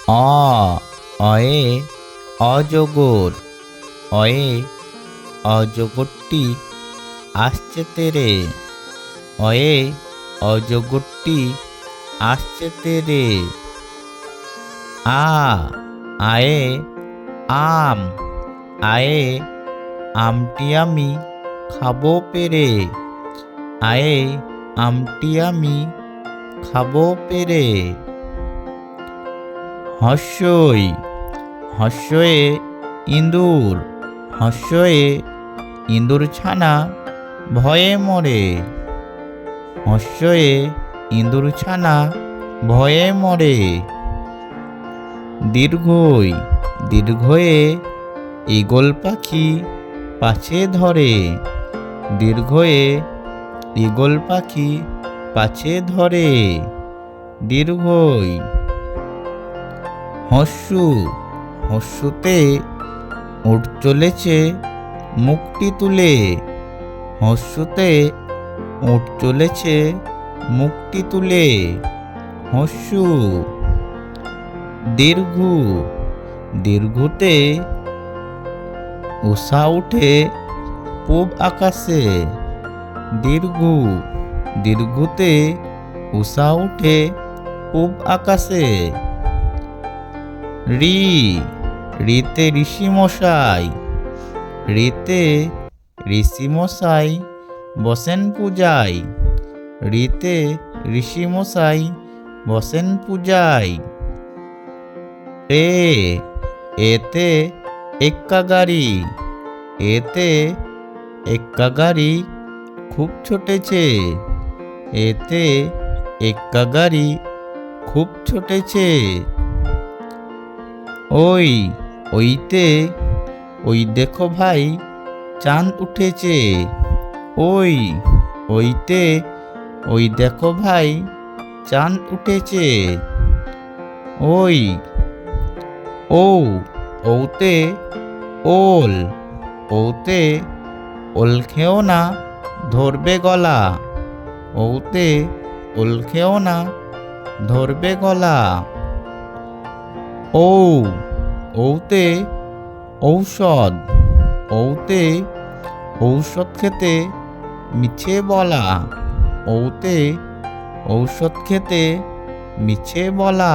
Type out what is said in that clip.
অ অয়ে অজগর। অয়ে অজগরটি আসছে তেরে। অয়ে অজগরটি আসছে তেরে। আ আয়ে আম। আয়ে আমটি আমি খাবো পেরে। আয়ে আমটি আমি খাবো পেরে। হস্যই হস্যয়ে ইঁদুর। হস্যয়ে ইঁদুর ছানা ভয়ে মরে। হস্যয়ে ইঁদুর ছানা ভয়ে মরে। দীর্ঘই দীর্ঘয়ে ঈগল পাখি পাছে ধরে। দীর্ঘয়ে ঈগল পাখি পাছে ধরে। দীর্ঘই। হস্যু হস্যুতে উট চলেছে মুখটি তুলে। হস্যুতে উট চলেছে মুখটি তুলে। হস্যু। দীর্ঘু দীর্ঘুতে উষা উঠে পূব আকাশে। দীর্ঘু দীর্ঘুতে উষা উঠে পূব আকাশে। ঋ ঋতে ঋষি মশাই। ঋতে ঋষি মশাই বসেন পূজায়। ঋতে ঋষি মশাই বসেন পূজায়। এতে এক্কা গাড়ি। এতে এক্কা গাড়ি খুব ছুটেছে। এতে এক্কা গাড়ি খুব ছুটেছে। ওই ওইতে ওই দেখো ভাই চাঁদ উঠেছে। ওই ওইতে ওই দেখো ভাই চাঁদ উঠেছে। ওই ও ওতে ওল। ওতে ওল খেও না ধরবে গলা। ওতে ওল খেও না ধরবে গলা। ও ওতে ঔষধ। ওতে ঔষধ খেতে মিছে বলা। ওতে ঔষধ খেতে মিছে বলা।